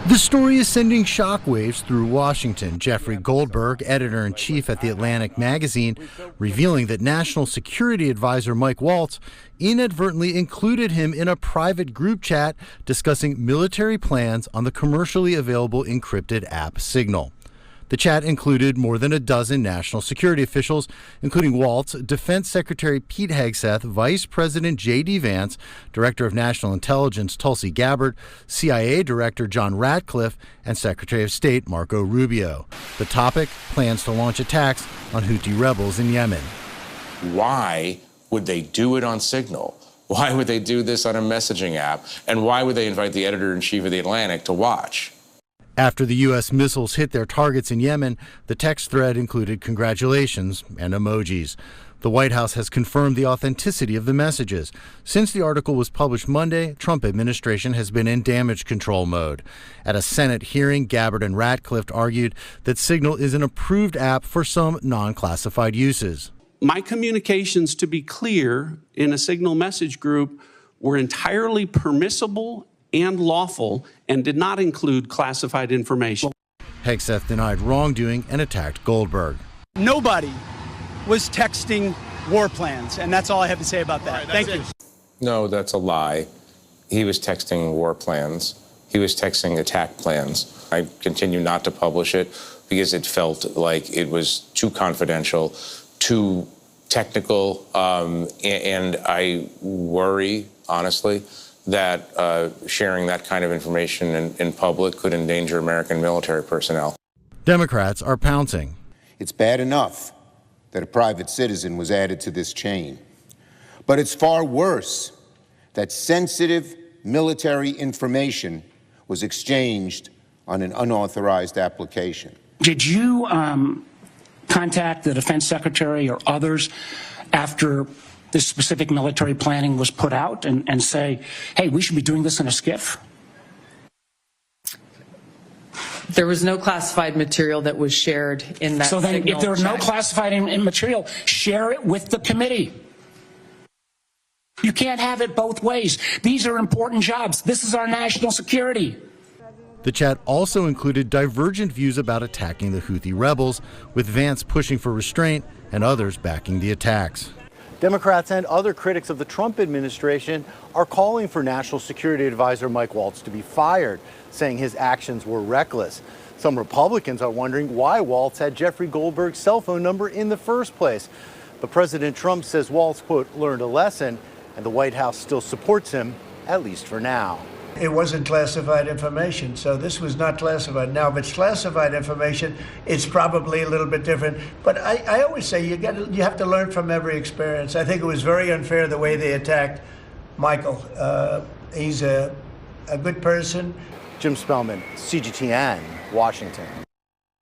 The story is sending shockwaves through Washington. Jeffrey Goldberg, editor-in-chief at The Atlantic magazine, revealing that National Security Advisor Mike Waltz inadvertently included him in a private group chat discussing military plans on the commercially available encrypted app Signal. The chat included more than a dozen national security officials, including Waltz, Defense Secretary Pete Hegseth, Vice President J.D. Vance, Director of National Intelligence Tulsi Gabbard, CIA Director John Ratcliffe, and Secretary of State Marco Rubio. The topic: plans to launch attacks on Houthi rebels in Yemen. Why would they do it on Signal? Why would they do this on a messaging app? And why would they invite the editor-in-chief of The Atlantic to watch? After the U.S. missiles hit their targets in Yemen, the text thread included congratulations and emojis. The White House has confirmed the authenticity of the messages. Since the article was published Monday, Trump administration has been in damage control mode. At a Senate hearing, Gabbard and Ratcliffe argued that Signal is an approved app for some non-classified uses. My communications, to be clear, in a Signal message group were entirely permissible and lawful and did not include classified information. Hegseth denied wrongdoing and attacked Goldberg. Nobody was texting war plans, and that's all I have to say about that. Thank you. No, that's a lie. He was texting war plans. He was texting attack plans. I continue not to publish it because it felt like it was too confidential, too technical, and I worry, honestly, that sharing that kind of information in public could endanger American military personnel. Democrats are pouncing. It's bad enough that a private citizen was added to this chain, but it's far worse that sensitive military information was exchanged on an unauthorized application. Did you contact the Defense Secretary or others after this specific military planning was put out and say, hey, we should be doing this in a skiff? There was no classified material that was shared in that. So then Signal if there was no chat. classified material, share it with the committee. You can't have it both ways. These are important jobs. This is our national security. The chat also included divergent views about attacking the Houthi rebels, with Vance pushing for restraint and others backing the attacks. Democrats and other critics of the Trump administration are calling for National Security Advisor Mike Waltz to be fired, saying his actions were reckless. Some Republicans are wondering why Waltz had Jeffrey Goldberg's cell phone number in the first place. But President Trump says Waltz, quote, learned a lesson, and the White House still supports him, at least for now. It wasn't classified information, so this was not classified. Now, if it's classified information, it's probably a little bit different. But I always say you have to learn from every experience. I think it was very unfair the way they attacked Michael. He's a good person. Jim Spellman, CGTN, Washington.